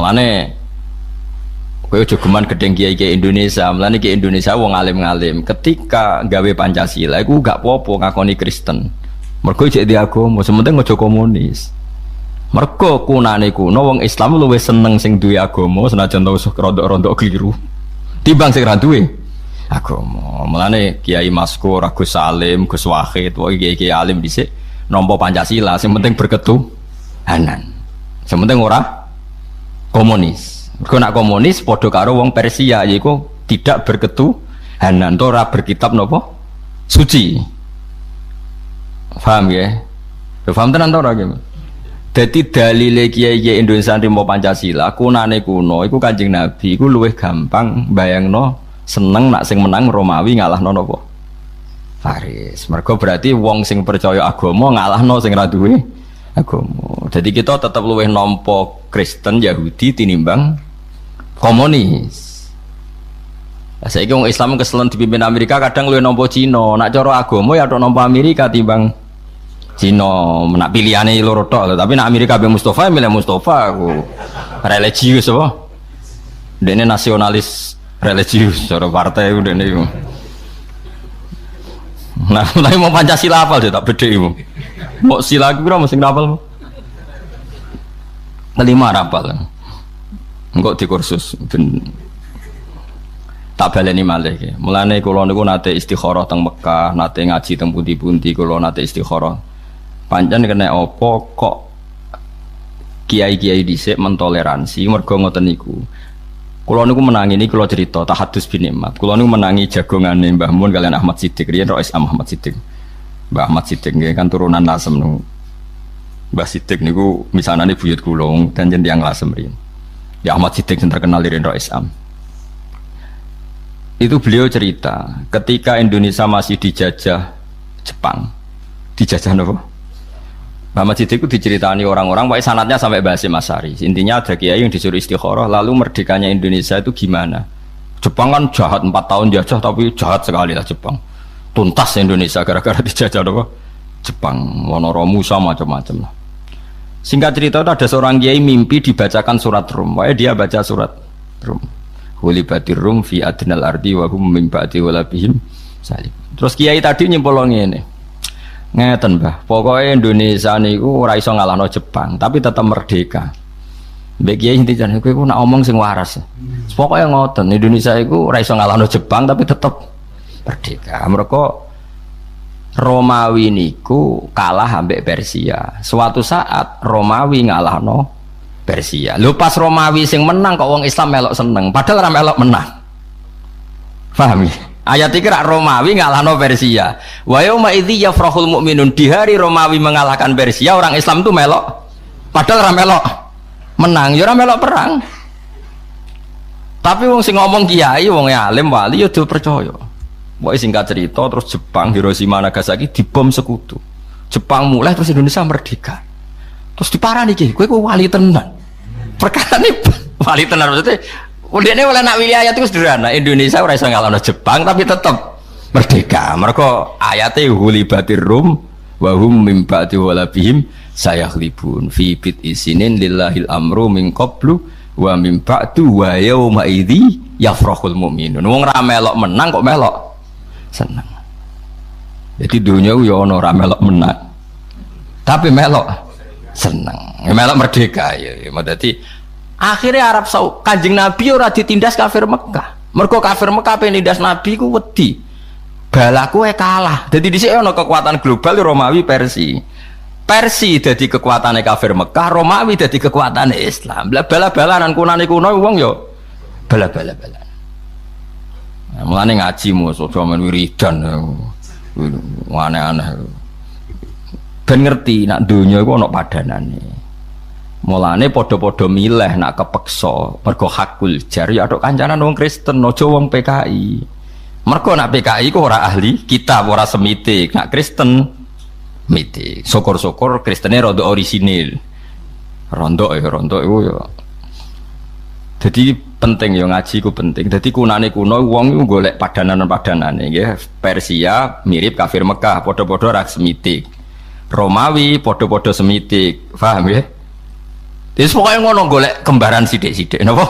Mulane kowe aja geman gedeng kiai-kiai Indonesia. Mulane kiai Indonesia wong alim-alim ketika gawe Pancasila iku gak apa-apa ngakoni Kristen. Mergo jek di agama, sementing aja komunis. Mergo kunane kuno wong Islam luwih seneng sing duwe agama senajan tau rondok-rondok keliru. Timbang sing ra duwe agama. Mulane Kiai Maskur, Gus Salim, Gus Wahid, wae kiai-kiai alim dhisik nampa Pancasila, sing penting berketuhanan. Sing penting ora komunis. Mergo nak komunis padha karo wong Persia yaiku tidak berketuhanan, ora berkitab napa suci. Paham ya? Paham tenan to ora iki? Dadi dalile kiai-kiai Indonesia nrimo Pancasila kunane kuno iku Kanjeng Nabi iku luwih gampang bayangno seneng nak sing menang Romawi ngalahno napa? Faris. Mergo berarti wong sing percaya agama ngalahno sing ra duwe agama. Jadi kita tetap luwih nampa Kristen Yahudi tinimbang komunis. Saiki wong Islam keselen dipimpin Amerika kadang luwih nampa Cina. Nak cara agama ya tok nampa Amerika timbang Cina. Nak pilihane loro tok, tapi nak Amerika be Mustafa milih Mustafa aku religius apa? Dene nasionalis religius cara partai dene iku. Nah, mulai mau Pancasila hafal dia tak bedhe iku. Mau sila iki kira mesti hafal. Kelima hafal. Engko di kursus ben tak baleni malih iki. Mulane kula niku nate istikharah teng Mekah, nate ngaji teng pundi-pundi kula nate istikharah. Pancen kena apa kok kiai-kiai dhisik mentoleransi mergo ngoten niku. Kula niku menangi niki kula cerita tahadus bin nikmat. Kula niku menangi jagongane Mbah Mun kalian Ahmad Siddiq riyen Rais Ahmad Siddiq. Mbah Ahmad Siddiq nggih kan turunan Lasem niku. Mbah Siddiq niku misanane buyut kula dan jeneng Lasem riyen. Ya Ahmad Siddiq sing terkenal riyen Rais Am. Itu beliau cerita ketika Indonesia masih dijajah Jepang. Dijajah apa? Muhammad Siddiq itu diceritani orang-orang, pakai sanatnya sampai Basim Asari. Intinya ada kiai yang disuruh istikharah, lalu merdekanya Indonesia itu gimana? Jepang kan jahat 4 tahun jajah, tapi jahat sekali lah Jepang. Tuntas Indonesia gara-gara dijajah apa? Jepang, Wonoromusa macam-macam lah. Singkat cerita itu ada seorang kiai mimpi dibacakan surat Rum. Pokoknya dia baca surat Rum. Hulibatir Rum fi adnal ardi wa hum min ba'di walabihim salim. Terus kiai tadi nyimpulnya ini. Ngeten Mbah, pokoknya Indonesia niku ora iso ngalahno Jepang, tapi tetap merdeka. Mbek kiai inti jan kowe nak omong sing waras. Pokoknya ngoten, Indonesia iku ora iso ngalahno Jepang tapi tetap merdeka. Mereka Romawi niku kalah ambek Persia. Suatu saat Romawi ngalahno Persia. Lho pas Romawi sing menang kok wong Islam melok seneng, padahal ora melok menang. Paham ya? Ayat iki rak Romawi ngalahno Persia. Wa yauma idzi yafrahul mu'minun, di hari Romawi mengalahkan Persia, orang Islam itu melok. Padahal ora melok menang, ya ora melok perang. Tapi wong sing ngomong kiai, wong alim wali ya do percaya. Pokoke singkat cerita terus Jepang Hiroshima Nagasaki dibom sekutu. Jepang mulai terus Indonesia merdeka. Terus diparani iki, kowe wali tenan. Perkarane wali tenan maksudnya udene oleh nak wilayah itu sederhana. Indonesia ora iso ngalahno Jepang tapi tetap merdeka. Mergo ayate hulibatir rum wa hum mim ba'di walabihim sayakhlibun fi bit isinin lillahil amru min qablu wa mim ba'du wa yauma idzi yafrahul mu'minun. Wong ra melok menang kok melok seneng. Jadi dunia yo ono ra melok menang. Tapi melok seneng. Melok merdeka ya. Dadi akhirnya Arab Saudi Kanjeng Nabi ora ditindas kafir Mekah. Mergo kafir Mekah pengen nindas Nabi ku wedi. Balaku kalah. Jadi dhisik ana kekuatan global Romawi Persia. Persia dadi kekuatane kafir Mekah, Romawi dadi kekuatane Islam. Lah bala-balanan kunane kuno wong yo bala-bala-bala. Nah, mulane ngaji musuh men wiridan. Aneh-aneh. Ben ngerti nak donya iku ana padanane. Mulane podo-podo milih nak kepeksa mergo hakul jar ya tok kancanan wong Kristen aja wong PKI. Mergo nak PKI ku ora ahli kitab, ora semitik. Nak Kristen mitik. Syukur-syukur Kristene rada orisinil. Rondo iku ya. Jadi penting ya ngaji ku penting. Jadi kunane kuno wong iku golek padanan-padanane nggih. Persia mirip kafir Mekah, podo-podo ra semitik. Romawi podo-podo semitik. Paham ya? Wis pokoke ngono golek kembaran sithik-sithik napa?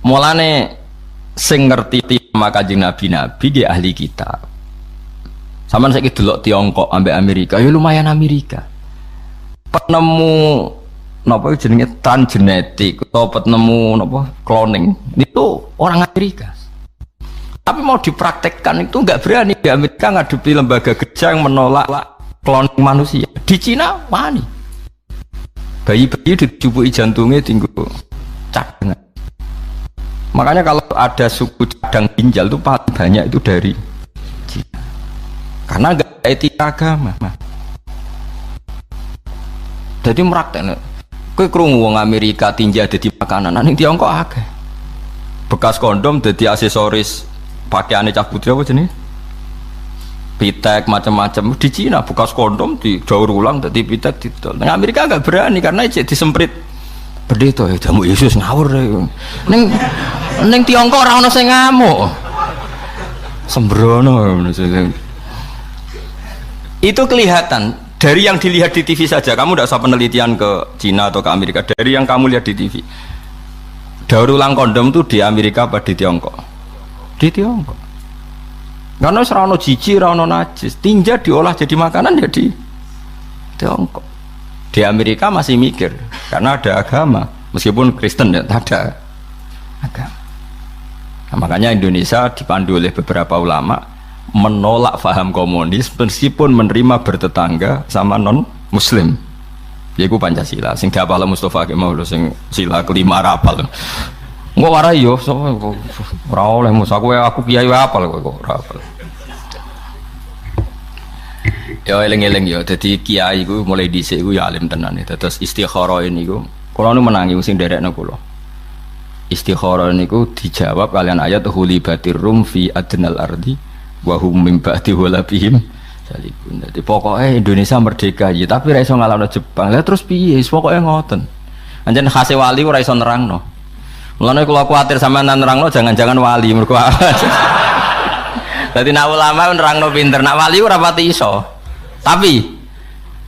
Mulane sing ngerti sama Kanjeng Nabi nggih ahli kitab. Sampeyan saiki delok Tiongkok ambek Amerika, ya lumayan Amerika. Penemu napa jenenge transgenetik atau penemu napa cloning itu orang Amerika. Tapi mau dipraktekkan itu nggak berani di Amerika ngadepi lembaga kerja yang menolak cloning manusia. Di Cina wani. Bayi-bayi dicubuki jantungnya tinggal cadangan. Makanya kalau ada suku cadang ginjal itu paling banyak itu dari Cina. Karena nggak ada etika agama. Jadi merakteknya. Kowe krungu wong Amerika tinja dadi makanan, ning Tiongkok akeh. Bekas kondom dadi aksesoris pakaiane cah putri apa jenenge? Pitek macam-macam. Di Cina bekas kondom didaur ulang dadi pitek didol. Ning Amerika enggak berani karena cek disemprit. Pendeta ya jamu Yesus ngawur. Ning Tiongkok ora ono sing ngamuk. Sembrono. Itu kelihatan. Dari yang dilihat di TV saja, kamu tidak usah penelitian ke Cina atau ke Amerika. Dari yang kamu lihat di TV, daur ulang kondom tuh di Amerika apa di Tiongkok? Di Tiongkok. Karena serano jijik, serano najis, tinja diolah jadi makanan ya di Tiongkok. Di Amerika masih mikir, karena ada agama, meskipun Kristen ya ada agama. Nah, makanya Indonesia dipandu oleh beberapa ulama menolak faham komunis meskipun menerima bertetangga sama non muslim. Yaiku Pancasila sing diapal Mustafa Kemal sing sila kelima rapal. Engko warai yo ora oleh mus aku kiai apal kok ora apal. Ya eling-eling ya dadi kiai iku mulai dhisik iku ya alim tenan. Terus istikharah niku kula nu menangi sing nderekno kula. Istikharah niku dijawab kalian ayat hulibatir rum fi adnal ardi wahum min ba'di walabihim salibun. Dadi pokoke Indonesia merdeka ya, tapi ora iso ngalahno Jepang. Lah terus piye? Pokoke ngoten. Anjen khase wali ora iso nerangno. Mulane kula kuwatir sampean nerangno jangan-jangan wali mergo. Dadi nek ulama nerangno pinter, nek wali ora pati iso. Tapi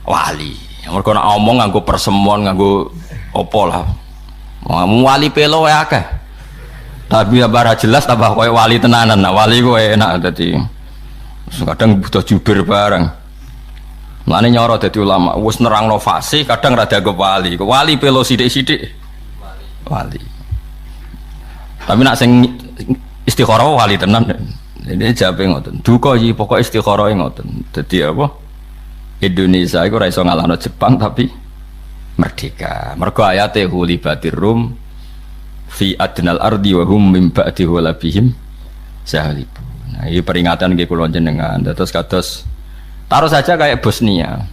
wali. Mergo nek omong nganggo persemon, nganggo opo lah. Wali pelo wae akeh. Tapi ya bara jelas tambah koyo wali tenanan. Nah wali kowe enak dadi kadang butuh jubir bareng. Mulane nyoro dadi ulama wis nerangno fasih kadang rada ke wali. Wali pelo sithik-sithik wali. Tapi nak sing istikharah wali tenan. Ini jape ngoten. Duka iki pokoke istikharah ngoten. Dadi apa? Indonesia iku ora iso ngalahno Jepang tapi merdeka. Mergo ayate hulibatir rum fi adnal ardi wa hum min ba'di walabihim salibun. Nah, ini peringatan nggih kula jenengan. Terus kados taruh saja kayak Bosnia.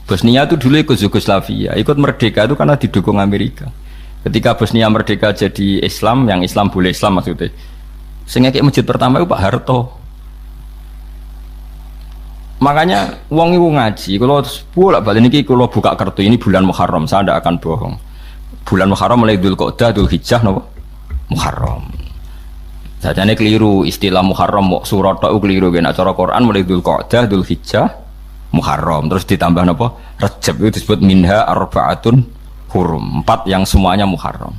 Bosnia itu dulu ikut Yugoslavia, ikut merdeka itu karena didukung Amerika. Ketika Bosnia merdeka jadi Islam, yang Islam boleh Islam maksudnya. Sehingga kayak masjid pertama itu Pak Harto. Makanya wong iku ngaji, kalau bolak-balik niki kalau buka kartu ini bulan Muharram, saya tidak akan bohong. Bulan Muharram mulai Dzulqa'dah, Dzulhijjah napa? Muharram. Sajane keliru istilah Muharram surat tok keliru gen acara Quran mulai Dzulqa'dah, Dzulhijjah, Muharram terus ditambah napa? Rajab itu disebut minha arba'atun hurum, 4 yang semuanya Muharram.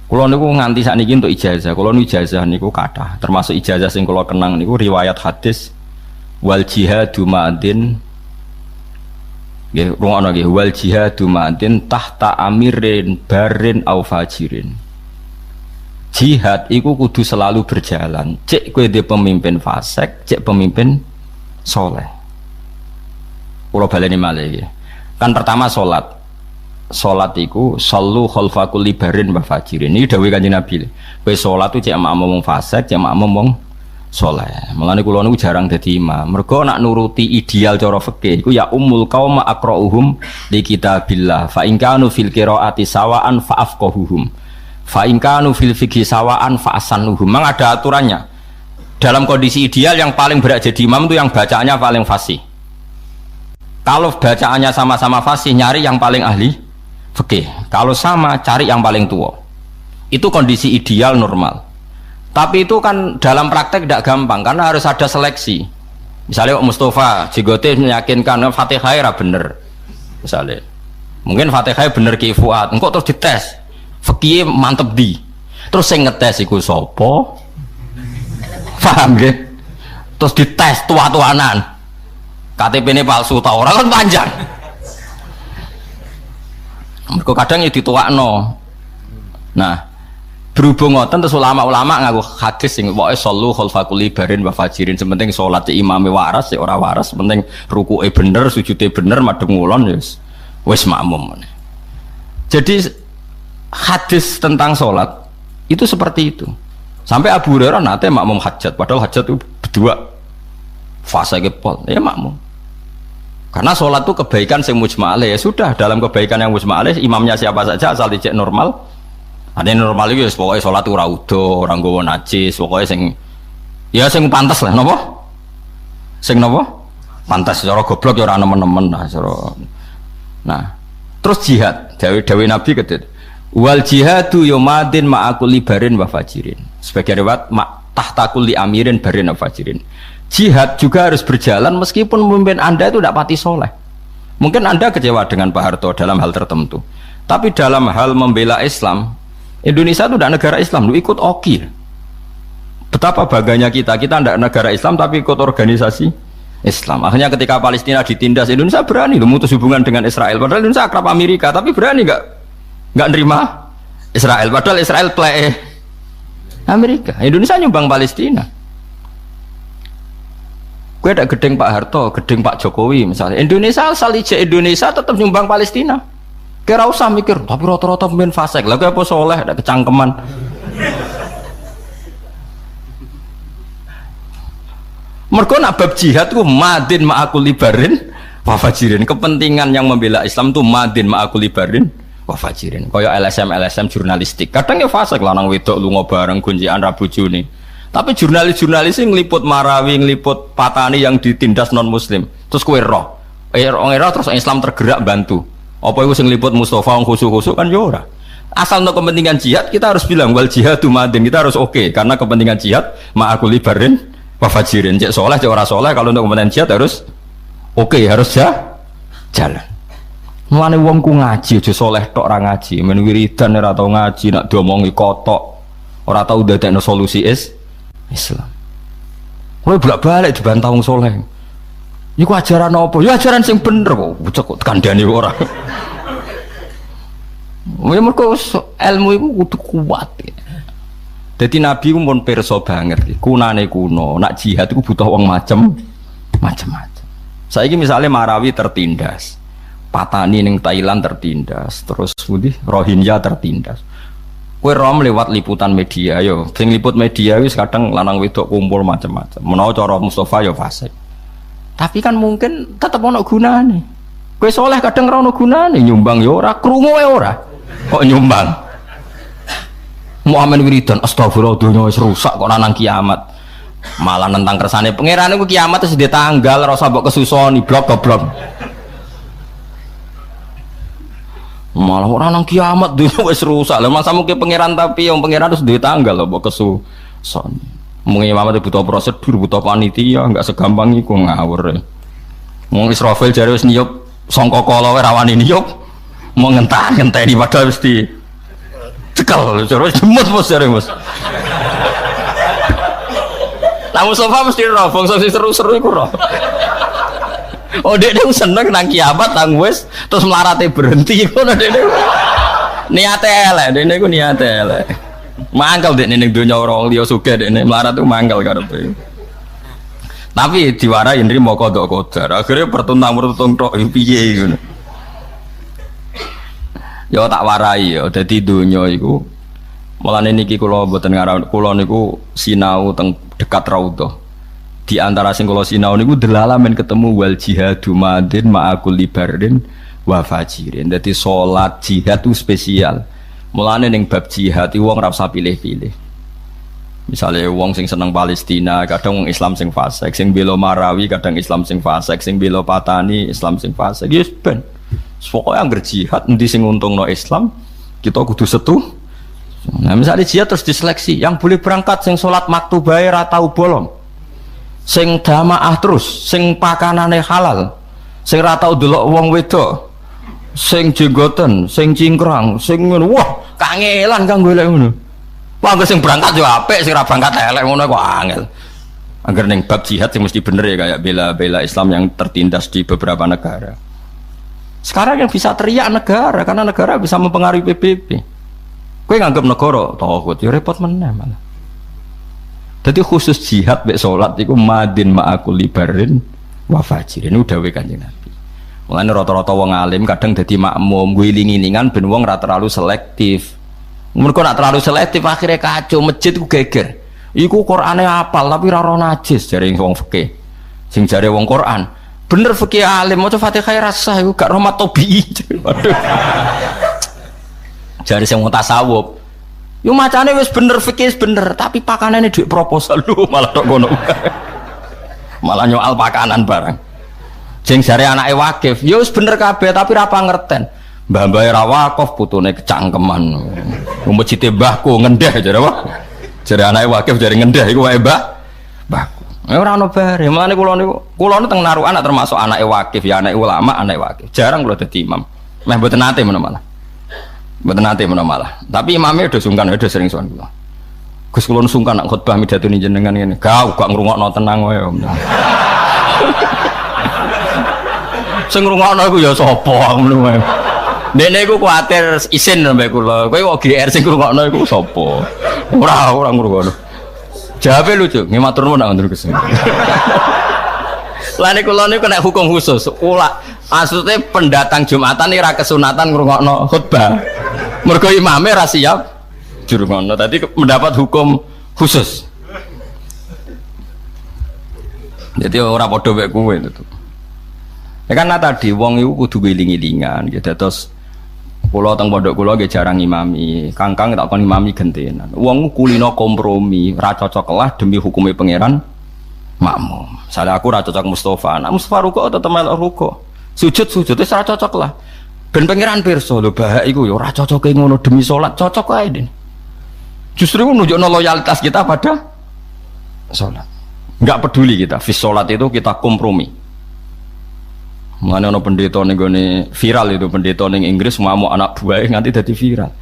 Kula niku nganti sakniki untuk ijazah, kula niku ijazah niku kathah, termasuk ijazah sing kula kenang niku riwayat hadis wal jihadu ma'adin nggih rungono nggih wal jihadu ma'adin tahta amirin barin au fajirin. Jihad iku kudu selalu berjalan. Cek kowe dhe pemimpin fasik, cek pemimpin soleh. Kula baleni malih nggih. Kan pertama salat. Salat iku sallu khalfa kulli barin wa fajirin. Iki dawuh Kanjeng Nabi. Kowe salat tuh cek makmum wong fasik, cek makmum wong soleh. Mulane kula niku jarang dadi imam. Mergo nak nuruti ideal cara fikih iku ya ummul qauma aqra'uhum li kitabillah. Fa in kanu fil qiraati sawaan fa afqahuhum. Fa in kanu fil fiqhi sawaan fa asannuhum. Memang ada aturannya. Dalam kondisi ideal yang paling berat jadi imam itu yang bacaannya paling fasih. Kalau bacaannya sama-sama fasih nyari yang paling ahli fikih. Kalau sama cari yang paling tua. Itu kondisi ideal normal. Tapi itu kan dalam praktek tidak gampang karena harus ada seleksi. Misalnya Mustafa Jigote meyakinkan Fatihah era bener, misalnya Mungkin Fatihah bener Ki Fuad, engko terus dites. Fikih mantep di. Terus sing ngetes iku sapa? Paham nggih? Terus dites tua-tuanan. KTP-ne palsu ta ora kan panjang. Mergo kadang ya dituakno. Nah, berhubung ngoten terus ulama-ulama ngaku hadis sing pokoke sallu khalfa kulli barin wa fajirin, sementing salat imame waras ya ora waras, penting rukuke bener, sujude bener, madhep ngulon ya wis makmum. Jadi hadis tentang salat itu seperti itu. Sampai Abu Hurairah nate makmum hajat, padahal hajat itu berdua fase kepol, ya makmum. Karena sholat itu kebaikan yang mujma' alaih, ya sudah, dalam kebaikan yang mujma' alaih imamnya siapa saja asal dicek normal. Ada yang normal itu pokoknya sholat itu raudo, orang gowo najis, pokoknya sing ya sing pantas lah, napa? Sing napa? Pantas, cara goblok ya orang nemen-nemen lah, cara. Nah, terus jihad, dawe Nabi ketit. Wal jihadu yomadin ma'akul barin wa fajirin. Sebagai riwayat tahtakul li amirin barin wa fajirin. Jihad juga harus berjalan meskipun pemimpin Anda itu tidak pati soleh. Mungkin Anda kecewa dengan Pak Harto dalam hal tertentu, tapi dalam hal membela Islam, Indonesia itu tidak negara Islam, lu ikut OKI. Betapa bangganya kita tidak negara Islam tapi ikut organisasi Islam. Akhirnya ketika Palestina ditindas, Indonesia berani memutus hubungan dengan Israel. Padahal Indonesia akrab Amerika, tapi berani nggak nerima Israel. Padahal Israel play Amerika. Indonesia nyumbang Palestina. Gue ada gedeng Pak Harto, gedeng Pak Jokowi misalnya. Indonesia asal ijek Indonesia tetap nyumbang Palestina. Kira usah mikir, tapi rata-rata pemain fasik. Lagu apa soleh, ada kecangkeman. Mergo nak bab jihad ku madin ma'akul libarin wa fajirin. Kepentingan yang membela Islam tuh madin ma'akul libarin wa fajirin. Kaya LSM jurnalistik. Kadang ya fasik lanang wedok lunga bareng gunjian Rabu Juni. Tapi jurnalis yang ngeliput Marawi, ngeliput Patani yang ditindas non Muslim, terus kue roh terus Islam tergerak bantu. Apa itu sing ngeliput Mustafa yang khusuk-khusuk kan yora. Asal untuk kepentingan jihad kita harus bilang wal jihadu madin, kita harus oke, karena kepentingan jihad ma'akul barin wa fajirin. Cek soleh, cek ora soleh, kalau untuk kepentingan jihad harus oke, harus jalan. Mulane wong ku ngaji aja soleh tok ora ngaji, men wiridan ora tau ngaji, nak diomongi kotok, ora tau dadekno solusi Islam. Kowe bolak-balik dibantah wong saleh. Iku ajaran apa? Ya ajaran sing bener kok. Bocah kok kandhane ora. Ya mergo ilmu iku kudu kuat. Dadi Nabi ku pun pirsa banget. Kunane kuno, nak jihad iku butuh wong macam-macam. Saiki misalnya Marawi tertindas. Patani ning Thailand tertindas, terus Rohingya tertindas. Kue rom lewat liputan media, yo, sing liput media wis kadang lanang wedok kumpul macam-macam. Menawa cara Mustafa yo fasik. Tapi kan mungkin tetep ono gunane. Kue soleh kadang ora ono gunane, nyumbang yo ora, krungu wae ora. Kok nyumbang? Muhammad wiridan, astagfirullah dunya wis rusak kok nang kiamat. Malah nentang kersane pangeran iku kiamat wis ditanggal, ora usah mbok kesusoni blok-blok. Malah orang nang kiamat dulu wis rusak. Lah masa mungkin pangeran tapi yang pangeran harus duwe tanggal lho mbok kesuson. Mung imamat butuh prosedur, butuh panitia, enggak segampang iku ngawur. Mung Israfil jare wis niyup sangka kala wae rawani niyup. Mau ngenteni padahal mesti cekel terus jemut bos jare Mas. Lah Mustafa mesti ro bangsa sing seru-seru iku ro. Oh dia seneng nang kiamat nang wis terus melarate berhenti ngono dia niate elek dia niku niate elek mangkel dia ning donya orang liya sugih dia melarat tuh mangkel karepe tapi diwarai nrimo kodok kodar akhirnya pertuntang tok piye ngono ya tak warai ya dadi donya iku mulane niki kula mboten ngarang kula niku sinau teng dekat Raudhah. Di antara sing kula sinau niku delala men ketemu wal jihadu madin ma'akul libarin wa fajirin. Dadi salat jihad itu spesial. Mulane ning bab jihad iki wong ora usah pilih-pilih. Misale wong sing seneng Palestina, kadang wong Islam sing fasik, sing bela Marawi kadang Islam sing fasik, sing bela Patani Islam sing fasik. Yes ben. Pokoke angger jihad endi sing untungno Islam, kita kudu setu. Nah, misalnya jihad terus diseleksi, yang boleh berangkat sing salat maktubah ora tau bolong. Sing damaah terus, sing pakanane halal, sing ra tau delok wong wedok, sing jenggoten, sing cingkrang, sing ngono. Wah, kangelan kang golek ngono. Wah, sing berangkat yo apik, sing ora berangkat elek ngono kok angel. Angger ning bab jihad sing mesti bener ya kayak bela-bela Islam yang tertindas di beberapa negara. Sekarang yang bisa teriak negara karena negara bisa mempengaruhi PBB. Kowe nganggep negara tauhid yo repot meneh malah. Jadi khusus jihad mek salat iku madin ma'akul libarin wa fajir. Ini udah Kanjeng Nabi. Mulane rata-rata wong alim kadang dadi makmum guling-gilingan ben wong ora terlalu selektif. Mergo nek terlalu selektif akhirnya kacau, masjid ku geger. Iku Qur'ane apal tapi ora najis jare wong fikih. Sing jare wong Qur'an, bener fikih alim maca Fatihah rasah iku gak rahmat tobi. Waduh. Jare sing wong tasawuf yo macane wis bener fikih bener, tapi pakanane dhuwit proposal lho malah tok ngono. Malah nyoal pakanan barang. Sing jare anake wakif, yo wis bener kabeh tapi ra pangerten. Mbah-mbah ra wakif putune kecangkeman. Masjid mbahku ngendeh jare apa? Jare anake wakif jare ngendeh iku wae mbahku. Ora ono bare. Mulane kula niku teng narukan termasuk anake wakif ya anake ulama, anake wakif. Jarang kula dadi imam. Meh mboten nate menawa malah. Mboten nate menawa malah. Tapi imamnya udah sungkan, udah sering sowan kula. Gus kula sungkan nak khotbah midhatuni jenengan ngene. Gak ngrungokno tenang wae. Sing ngrungokno iku ya sapa ngono wae. Dene iku kuwatir isin sampe kula. Kowe kok GR sing ngrungokno iku sapa? Ora ngrungokno. Jawabe lucu, nggih matur nuwun nak Gus. Lane kula niku nek hukum khusus. Maksudnya pendatang Jumatan ini ra kesunatan ngrungokno khutbah. Mergo imame ra siap jurungono. Tadi mendapat hukum khusus. Jadi ora padha mek kowe itu. Ya karena tadi wong iku kudu giling-gilingan gitu. Terus kula teng pondok kula nggih jarang imami. Kangkang tak kon imami gentenan. Wong kulino kompromi, ra cocok lah demi hukume pangeran makmum. Salah aku ra cocok Mustafa. Nah Mustafa ruko tetep melok ruko. Sujud wis ora cocok lah. Ben pangeran pirsa lho bahak iku ya ora cocoke ngono demi salat, cocok ae Den. Justru nunjukno loyalitas kita pada salat. Enggak peduli kita, fi salat itu kita kompromi. Mana ono pendeta ning gone viral itu pendeta ning Inggris ngamuk anak buahe nganti dadi viral.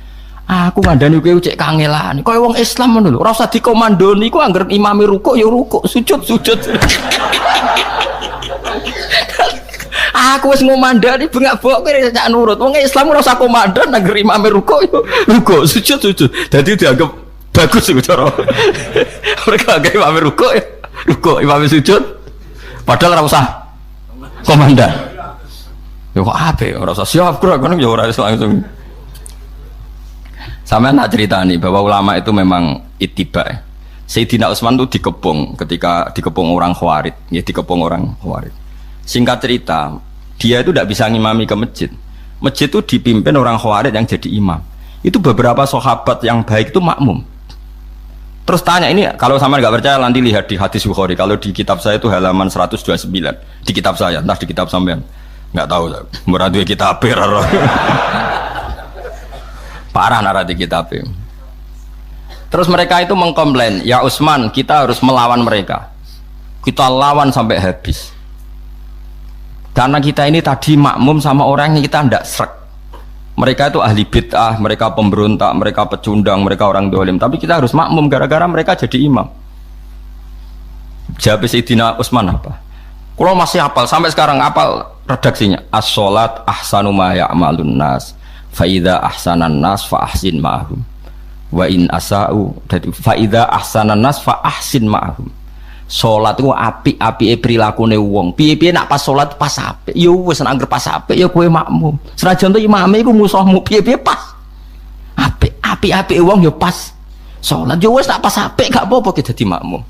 Aku ngandani kowe cek kangelan. Kaya wong Islam ngono lho, ora usah dikomandoni iku anggere imame rukuk ya rukuk, sujud. Aku wis ngomandani bengak-bengok kowe cak nurut. Wong Islam ora usah komandan anggere imame rukuk ya rukuk, sujud. Dadi dianggap bagus iku cara. Mereka anggere imame rukuk ya rukuk, imame sujud. Padahal ora usah komandan. Ya kok ape ora usah siap kan ya ora langsung. Sampeyan tak ceritani bahwa ulama itu memang ittiba. Sayyidina Utsman itu dikepung ketika dikepung orang Khawarij, ya dikepung orang Khawarij. Singkat cerita, dia itu tidak bisa ngimami ke masjid. Masjid itu dipimpin orang Khawarij yang jadi imam. Itu beberapa sahabat yang baik itu makmum. Terus tanya ini, kalau sama nggak percaya nanti lihat di hadis Bukhari. Kalau di kitab saya itu halaman 129 di kitab saya, entah di kitab sampean nggak tahu. Berarti kitab parah narasi kitab. Terus mereka itu mengkomplain, ya Utsman kita harus melawan mereka. Kita lawan sampai habis. Karena kita ini tadi makmum sama orang yang kita tidak srek. Mereka itu ahli bid'ah, mereka pemberontak, mereka pecundang, mereka orang dolim. Tapi kita harus makmum gara-gara mereka jadi imam. Jawab Sayyidina Utsman apa? Kalau masih hafal, sampai sekarang hafal redaksinya. As-sholat ahsanu ma ya'malun nas. Fa'idha ahsanan nas fa'ahsin ma'ahum. Wa in asa'u. Fa'idha ahsanan nas fa'ahsin ma'ahum. Sholat itu api perilaku wong. Piye-piye nak pas sholat pas apik. Ya wis nek anggere pas apik ya kowe makmum. Senajan to imame iku musuhmu piye-piye pas. Api wong ya pas sholat. Ya wis nak pas apik gak apa-apa kita dadi makmum.